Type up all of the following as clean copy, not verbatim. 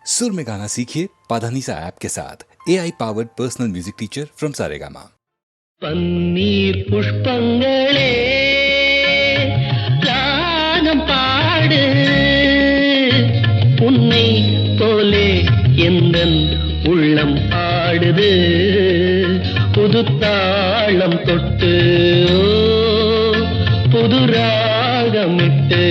सुर में गाना सीखिए पाधानीसा ऐप के साथ AI powered personal music teacher from Saregama. பன்னீர் புஷ்பங்களே ராகம் பாடு, உன்னை போலே எந்தன் உள்ளம் ஆடுது, புது தாளம் தொட்டு புது ராகமிட்டு.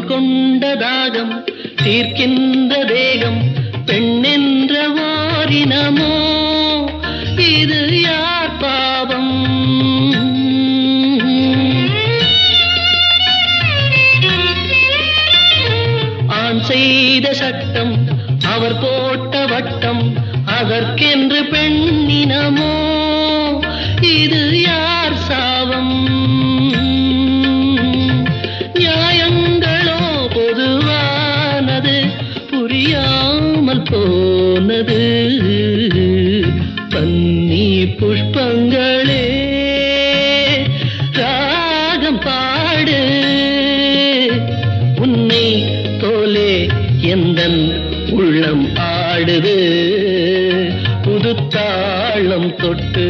கொண்டதாகம் தீர்க்கின்ற தேகம் பெண்ணென்ற வாரினமோ, இது யார் பாவம்? ஆண் செய்த சட்டம் அவர் போட்ட வட்டம், அதற்கென்று பெண்ணினமோ, இது யார் சாபம்? புரியாமல் போனது. பன்னீர் புஷ்பங்களே ராகம் பாடு, உன்னை போலே எந்தன் உள்ளம் ஆடுது, புது தாளம் தொட்டு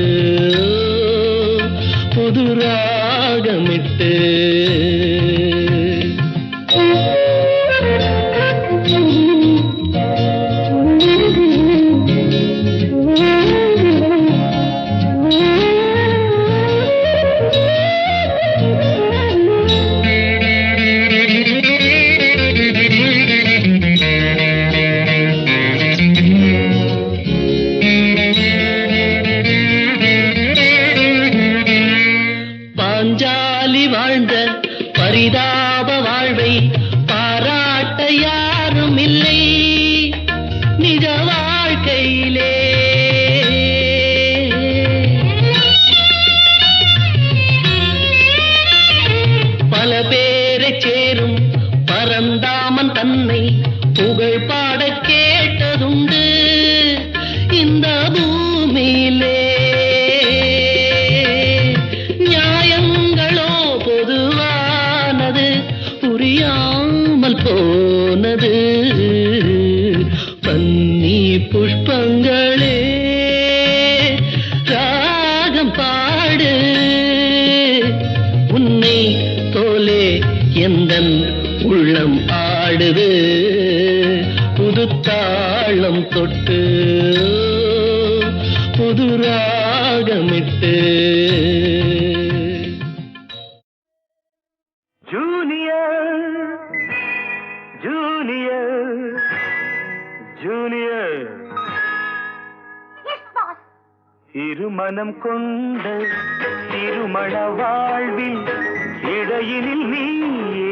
புது ராகமிட்டு. பாஞ்சாலி வாழ்ந்த பரிதாப வாழ்வை பாராட்ட யாரும் இல்லை நிஜ வாழ்க்கையிலே. பல பேரை சேரும் பரந்தாமன் தன்னை புகழ் பாட கேட்டதுண்டு இந்த பூமியிலே. புரியாமல் போனது. பன்னீர் புஷ்பங்களே ராகம் பாடு, உன்னை போலே எந்தன் உள்ளம் ஆடுது, புது தாளம் தொட்டு புது ராகமிட்டு. ஜூனியர் இருமனம் கொண்ட திருமண வாழ்வில் இடையினில் நீ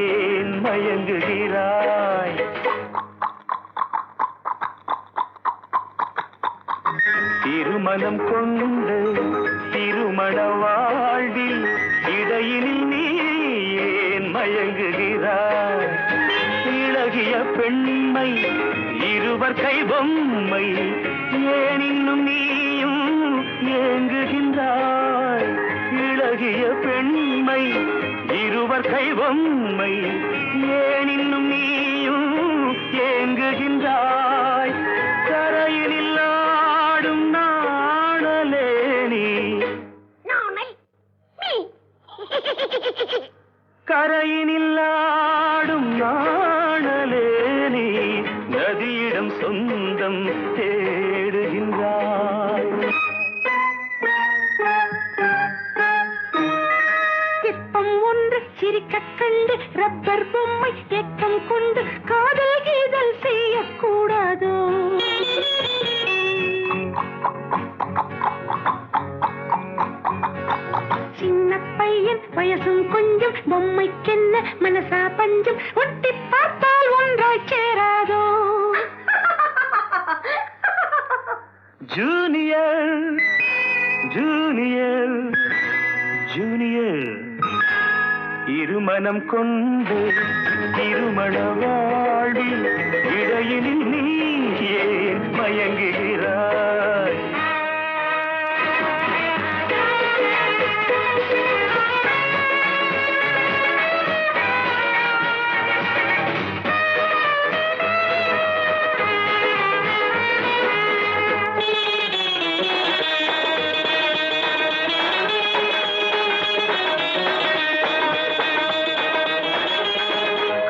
ஏன் மயங்குகிறாய்? திருமணம் கொண்ட திருமண வாழ்வில் இடையினில் நீ ஏன் மயங்குகிறாய்? இளகிய பெண்மை இருவர் கை பொம்மை, ஏன் இன்னும் நீயும் ஏங்குகின்றாய்? இளகிய பெண்மை இருவர் கை பொம்மை, ஏன் இன்னும் நீயும் ஏங்குகின்றாய்? கரையினில் ஆடும் நாணலே நீ, கரையினில் ஆடும் நாணலே நீ, நதியிடம் சொந்தம் தேடுகின்றாய். சிற்பம் ஒன்று சிரிக்க கண்டு ரப்பர் பொம்மை ஏக்கம் கொண்டு காதல் கீதல் செய்யக்கூடாதோ? சின்ன பையன் வயசும் கொஞ்சம், பொம்மைக்கென்ன மனசா பஞ்சம், ஒட்டி ஒன்றை பார்த்தால் ஒன்றாய் சேராதோ. ஜூனியர் ஜூனியர் ஜூனியர் இருமனம் கொண்டு திருமண வாழ்வில் இடையினில் நீ ஏன் மயங்குகிறாய்?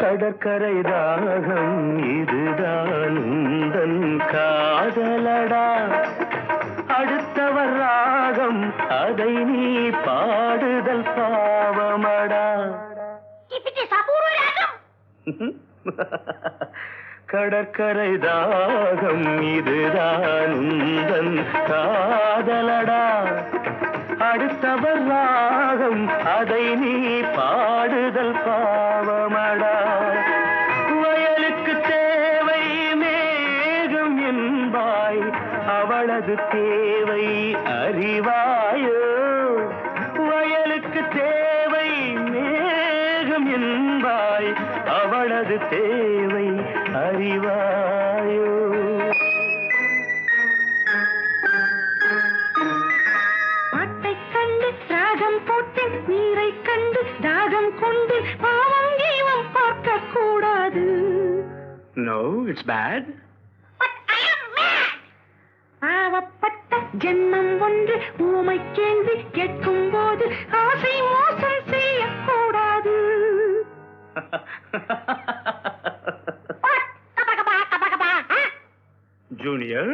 கடற்கரை தாகம் இதுதான் உந்தன் காதலடா. அடுத்தவர் ராகம் அதை நீ பாடுதல் பாவமடா. கடற்கரை தாகம் இதுதான் உந்தன் காதலடா. அடுத்தவர் ராகம் அதை நீ பாடுதல் பாவமடா. வயலுக்கு தேவை மேகம் என்பாய், அவளது தேவை அறிவாயோ? வயலுக்கு தேவை மேகம் என்பாய், அவளது தேவை அறிவாயோ? போட்டு நீரை கண்டு தாகம் கொண்டு பாவம் ஜீவம் பார்க்க கூடாது. No, it's bad. But I am mad. பாவப்பட்ட ஜென்மம் ஒன்று ஊமை கேள்வி கேட்கும் போது ஆசை மோசம் செய்யக்கூடாது. ஜூனியர்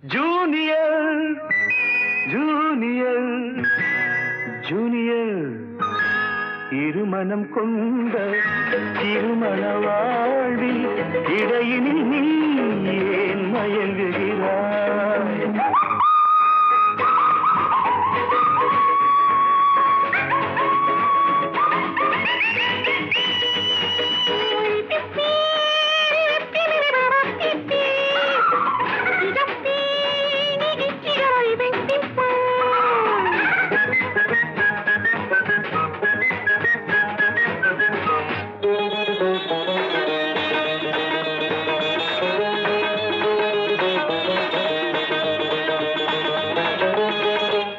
ஜூனியர் ஜூனியர் ஜூனியர் இருமனம் கொண்ட திருமண வாழ்வில் இடையினில் நீ ஏன் மயங்குகிறாய்?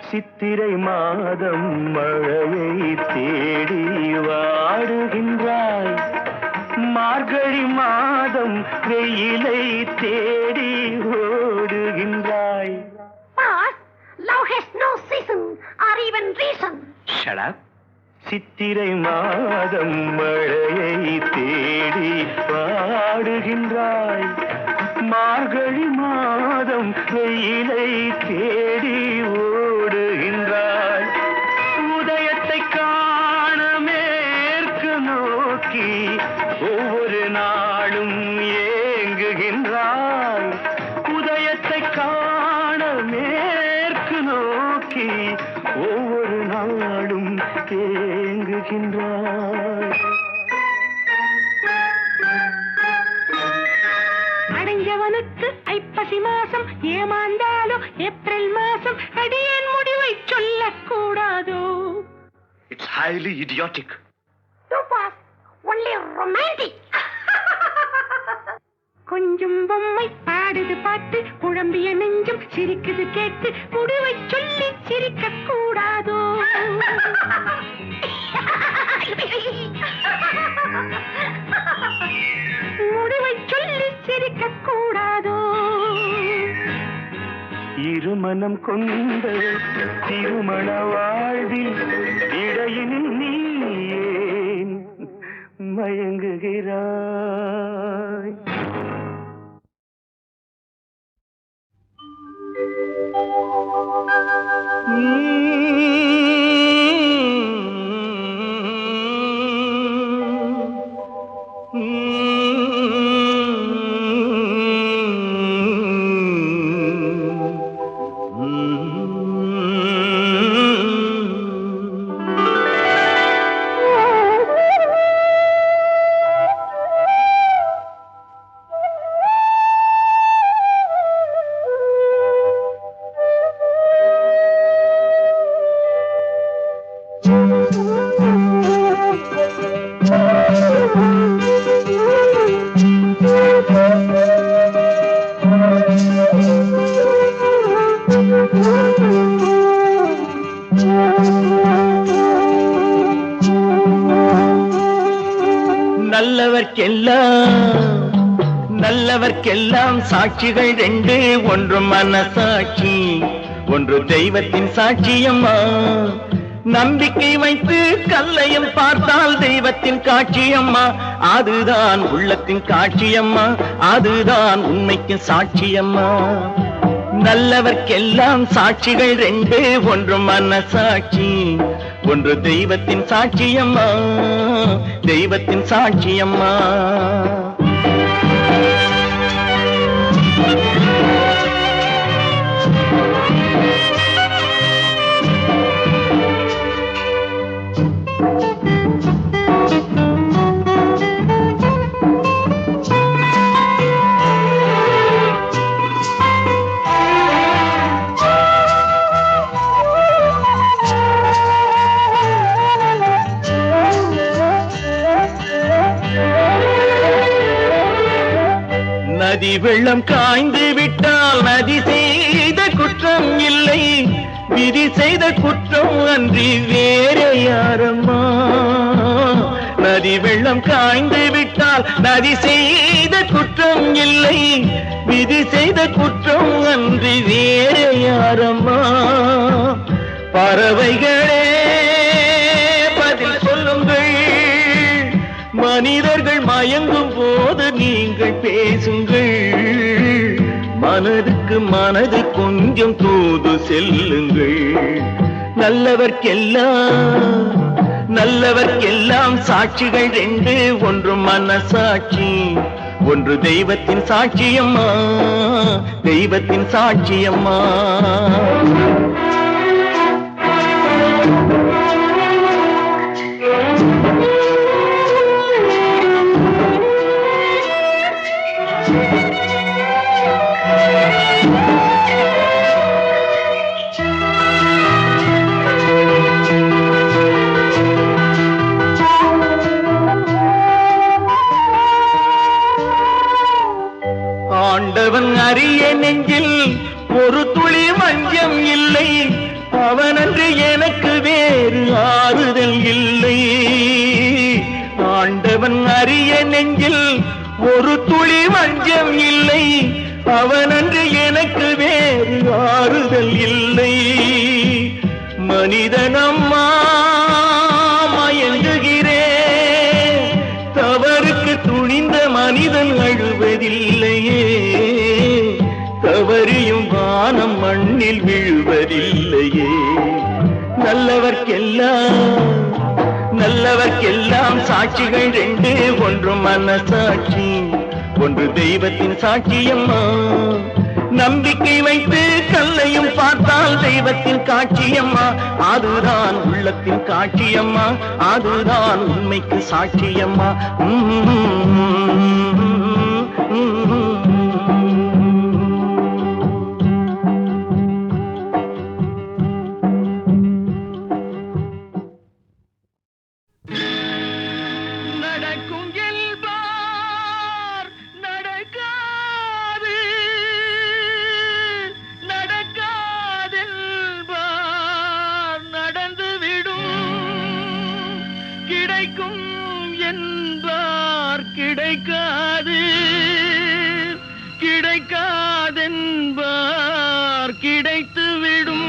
சித்திரை மாதம் மழையை தேடி வாடுகின்றாய், மார்கழி மாதம் வெயிலை தேடி ஓடுகின்றாய். Love has no season or even reason. Shut up. சித்திரை மாதம் மழையை தேடி பாடுகின்றாய், மார்கழி மாதம் வெயிலை தேடி ஓடுகின்றாய். உதயத்தை காண மேற்கு நோக்கி ஒவ்வொரு நாளும் ஏங்குகின்றாய். உதயத்தை காண மேற்கு நோக்கி ஒவ்வொரு நாளும் ஏங்குகின்றாய். அடைஞ்சவனுக்கு ஐப்பசி மாசம் ஏமாந்தாலோ ஏப்ரல் மாசம் அடியேன் முடிவை சொல்லக்கூடாதோ? It's highly idiotic. Too fast, only romantic. கொஞ்சம் பொம்மை பாடுது பாட்டு, குழம்பிய நெஞ்சம் சிரிக்குது கேட்டு, முடிவை சொல்லி சிரிக்க கூடாதோ? முடிவை சொல்லி சிரிக்க கூடாதோ? இருமனம் கொண்ட திருமண வாழ்வில் இடையினில் நீ ஏன் மயங்குகிறாய்? நல்லவர்க்கெல்லாம் சாட்சிகள் ரெண்டு, ஒன்று மனசாட்சி, ஒன்று தெய்வத்தின் சாட்சியம்மா. நம்பிக்கை வைத்து கல்லையும் பார்த்தால் தெய்வத்தின் காட்சியம்மா. அதுதான் உள்ளத்தின் காட்சியம்மா, அதுதான் உண்மைக்கு சாட்சியம்மா. நல்லவர்க்கெல்லாம் சாட்சிகள் ரெண்டு, ஒன்று மனசாட்சி, ஒன்று தெய்வத்தின் சாட்சியம்மா, தெய்வத்தின் சாட்சியம்மா. நதி வெள்ளம் காய்ந்து விட்டால் நதி செய்த குற்றம் இல்லை, விதி செய்த குற்றம் அன்றி வேற யாரம்மா. நதி வெள்ளம் காய்ந்து விட்டால் நதி செய்த குற்றம் இல்லை, விதி செய்த குற்றம் அன்றி வேற யாரம்மா. பறவைகளே பதில் சொல்லுங்கள், மனிதர்கள் மயங்கும் போது நீங்கள் பேசுங்கள். மனதுக்கு மனது கொஞ்சம் தூது செல்லுங்கள். நல்லவர்க்கெல்லாம் சாட்சிகள் ரெண்டு, ஒன்று மனசாட்சி, ஒன்று தெய்வத்தின் சாட்சியம்மா, தெய்வத்தின் சாட்சியம்மா. ஆண்டவன் அறிய நெஞ்சில் ஒரு துளி வஞ்சம் இல்லை, அவனன்று எனக்கு வேறு ஆறுதல் இல்லை. ஆண்டவன் அறிய நெஞ்சில் ஒரு துளி வஞ்சம் இல்லை, அவனன்று எனக்கு வேறு ஆறுதல் இல்லை. மனிதனம்மா மயங்குகிறேன், தவறுக்கு துணிந்த மனிதன் அழுவதில்லையே, தவறியும் வானம் மண்ணில் விழுவதில்லையே. நல்லவர்க்கெல்லாம் சாட்சிகள் ரெண்டு, ஒன்று மனசாட்சி, ஒன்று தெய்வத்தின் சாட்சியம்மா. நம்பிக்கை வைத்து கல்லையும் பார்த்தால் தெய்வத்தின் காட்சியம்மா, அதுதான் உள்ளத்தின் காட்சியம்மா, அதுதான் உண்மைக்கு சாட்சியம்மா. நடக்கும் என்பார் நடக்காது, நடக்காதென்பார் நடந்துவிடும், கிடைக்கும் என்பார் கிடைக்காது, கிடைக்காதென்பார் கிடைத்துவிடும்.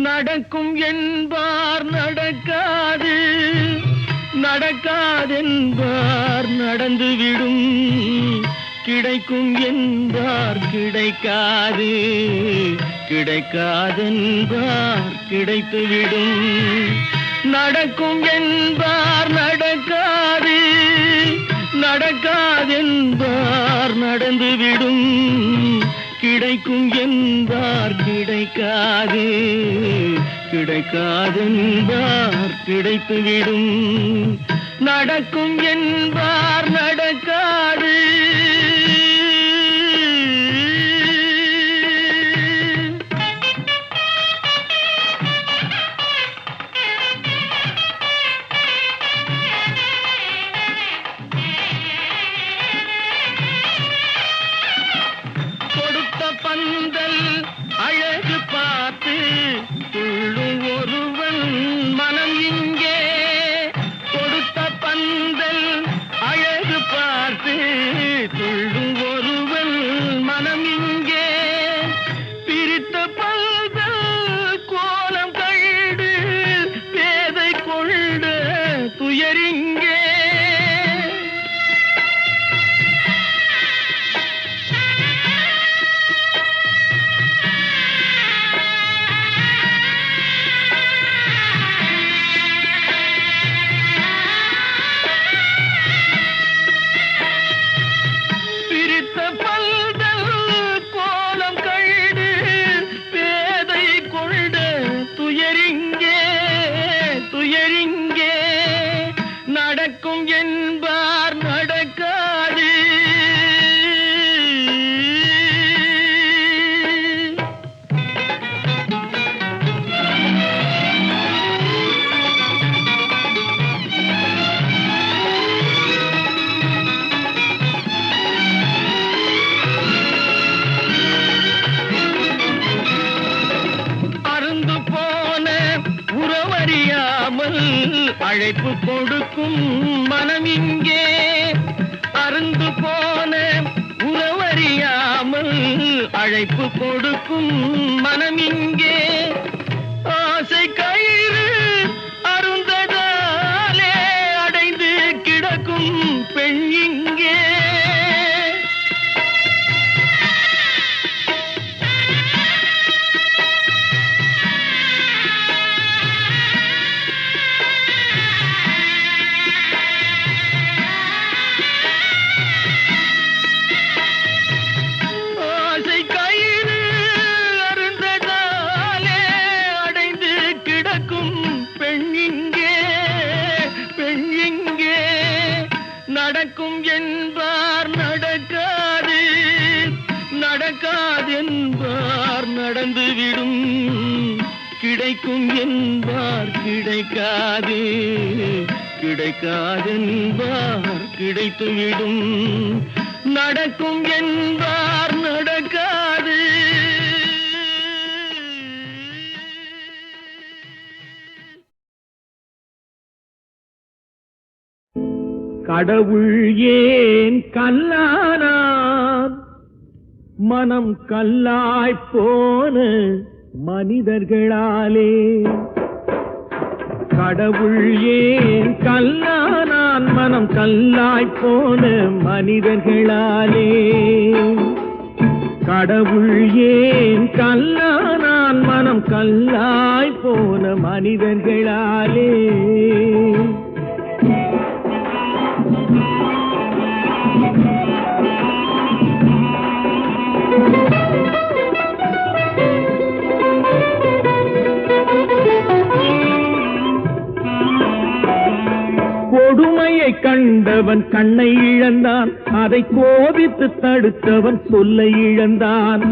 நடக்கும் என்பார் நடக்காது, நடக்காதென்பார் நடந்துவிடும், கிடைக்கும் என்பார் கிடைக்காது, கிடைக்காதென்பார் கிடைத்துவிடும். நடக்கும் என்பார் நடக்காது, நடக்காதென்பார் நடந்துவிடும், கிடைக்கும் என்பார் கிடைக்காது, கிடைக்காதென்பார் கிடைத்துவிடும். நடக்கும் என்பார் நடக்காது, அழகு பார்த்து துள்ளும் ஒருவன் மனம் இங்கே கொடுத்த பந்தல் அழகு பார்த்து துள்ளும் ஒருவன் மனம் இங்கே பிரித்த பந்தல் கோலம் கண்டு பேதை கொண்ட துயரிங்கே நடக்கும் என்பார் நடக்காது அருந்து போன உறவறியாமல் அழைப்பு கொடுக்கும் மனம் இங்கே அருந்து போன உறவறியாமல் அழைப்பு கொடுக்கும் மனம் இங்கே ஆசை கயிறு அருந்ததாலே அடைந்து கிடக்கும் பெண் இங்கே நடக்கும் என்பார் நடக்காது நடக்காது என்பார் நடந்துவிடும் கிடைக்கும் என்பார் கிடைக்காது கிடைக்காது என்பார் கிடைத்துவிடும் நடக்கும் என்பார் நடக்காது கடவுள் ஏன் கல்லானான் மனம் கல்லாய் போன மனிதர்களாலே கடவுள் ஏன் கல்லானான் மனம் கல்லாய் போன மனிதர்களாலே கடவுள் ஏன் கல்லானான் மனம் கல்லாய் போன மனிதர்களாலே கொடுமையை கண்டவன் கண்ணை இழந்தான் அதை கோபித்து தடுத்தவன் சொல்லை இழந்தான்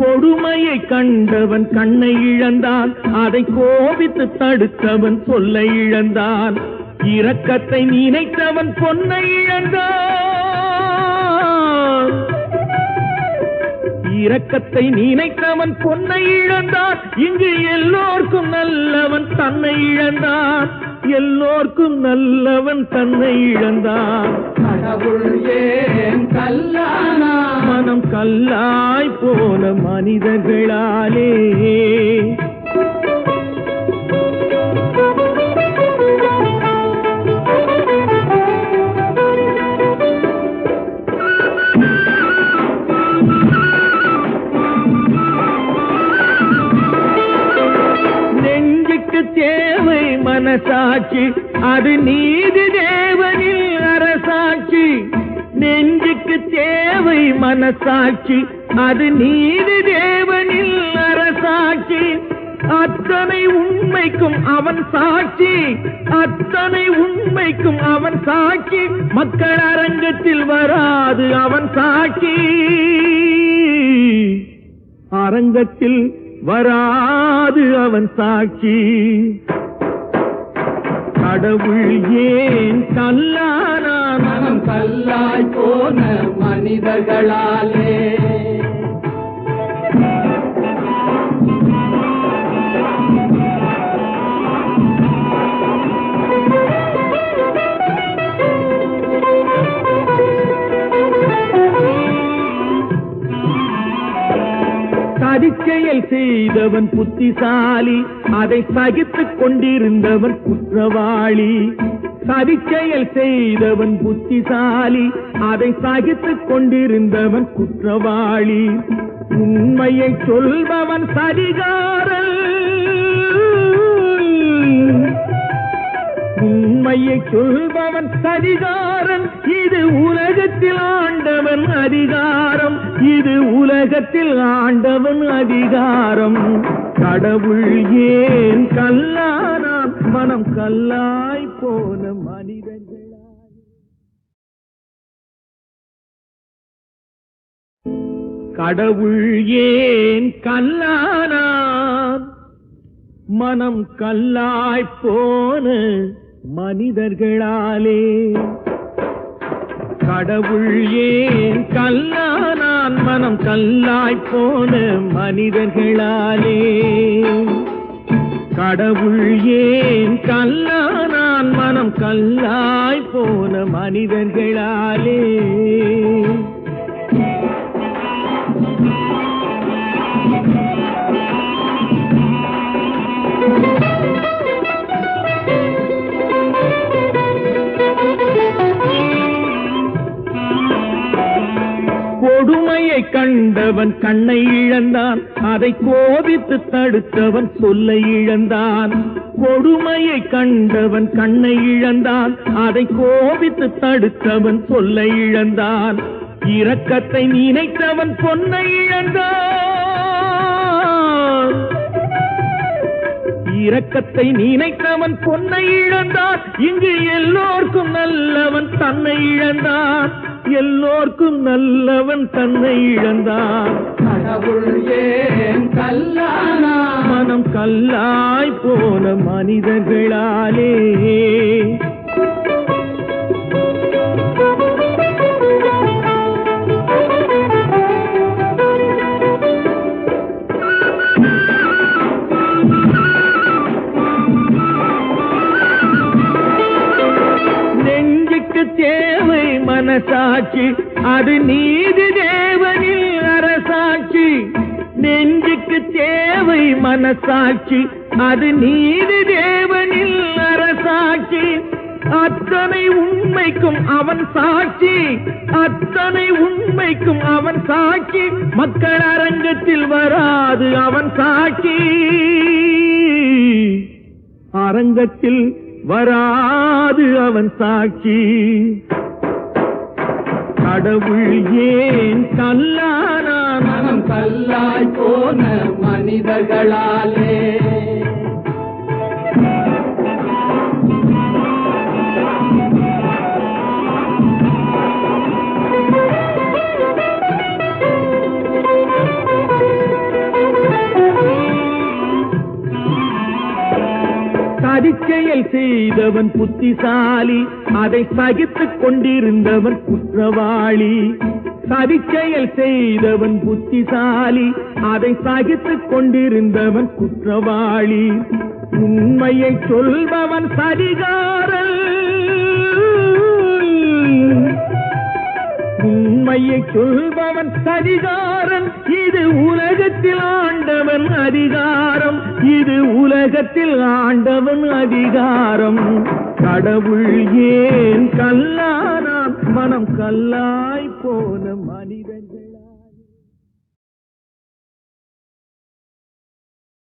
கொடுமையை கண்டவன் கண்ணை இழந்தான் அதை கோபித்து தடுத்தவன் சொல்லை இழந்தான் இரக்கத்தை நினைத்தவன் பொன்னை இழந்தான் இரக்கத்தை நினைத்தவன் பொன்னை இழந்தான் இங்கு எல்லோர்க்கும் நல்லவன் தன்னை இழந்தான் எல்லோர்க்கும் நல்லவன் தன்னை இழந்தான் கடவுள் ஏன் கல்லானா மனம் கல்லாய் போன மனிதர்களாலே தேவை மனசாட்சி அது நீதி தேவனில் அரசாட்சி நெஞ்சுக்கு தேவை மனசாட்சி அது நீதி தேவனில் அரசாட்சி அத்தனை உண்மைக்கும் அவன் சாட்சி அத்தனை உண்மைக்கும் அவன் சாட்சி மக்கள் அரங்கத்தில் வராது அவன் சாட்சி அரங்கத்தில் வராது அவன் சாட்சி கடவுள் ஏன் கல்லானான் மனம் கல்லாய் போன மனிதர்களாலே சதிச்செயல் செய்தவன் புத்திசாலி, அதை சகித்துக் கொண்டிருந்தவன் குற்றவாளி. சதிச்செயல் செய்தவன் புத்திசாலி, அதை சகித்துக் கொண்டிருந்தவன் குற்றவாளி. உண்மையை சொல்பவன் சதிகாரன், உண்மையை சொல்பவன் சதிகாரன். இது உலகத்தில் ஆண்டவன் அதிகாரம், இது உலகத்தில் ஆண்டவன் அதிகாரம். கடவுள் ஏன் கல்லானான், மனம் கல்லாய் போன மனிதர்களா. கடவுள் ஏன் கல்லானான், மனம் கல்லாய் போன மனிதர்களாலே. கடவுள் ஏன் கல்லானான், மனம் கல்லாய் போன மனிதர்களாலே. கடவுள் ஏன் கல்லானான், மனம் கல்லாய் போன மனிதர்களாலே. கொடுமையை கண்டவன் கண்ணை இழந்தான், அதை கோபித்து தடுத்தவன் சொல்லை இழந்தான். கொடுமையை கண்டவன் கண்ணை இழந்தான், அதை கோபித்து தடுத்தவன் சொல்லை இழந்தான். இரக்கத்தை நினைத்தவன் பொன்னை இழந்தான், இரக்கத்தை நினைத்தவன் பொன்னை இழந்தான். இங்கு எல்லோர்க்கும் நல்லவன் தன்னை இழந்தான், எல்லோர்க்கும் நல்லவன் தன்னை இழந்தான். கடவுள் ஏன் கல்லானா, மனம் கல்லாய் போன மனிதர்களாலே. தேவை மனசாட்சி, அது நீதி தேவனில் அரசாட்சி. நெஞ்சுக்கு தேவை மனசாட்சி, அது நீதி தேவனில் அரசாட்சி. அத்தனை உண்மைக்கும் அவன் சாட்சி, அத்தனை உண்மைக்கும் அவன் சாட்சி. மக்கள் அரங்கத்தில் வராது அவன் சாட்சி, அரங்கத்தில் வராது அவன் சாட்சி. கடவுள் ஏன் கல்லானான், மனம் கல்லாய் போன மனிதர்களாலே. சதிச்செயல் செய்தவன் புத்திசாலி, அதை சகித்துக் கொண்டிருந்தவன் குற்றவாளி. சதிச்செயல் செய்தவன் புத்திசாலி, அதை சகித்துக் கொண்டிருந்தவன் குற்றவாளி. உண்மையை சொல்பவன் சதிகாரன், உண்மையை சொல்பவன் சதிகாரன். இது உலகத்தில் ஆண்டவன் அதிகாரம், இது உலகத்தில் ஆண்டவன் அதிகாரம். கடவுள் ஏன் கல்லானான், மனம் கல்லாய் போன மனிதர்களாலே.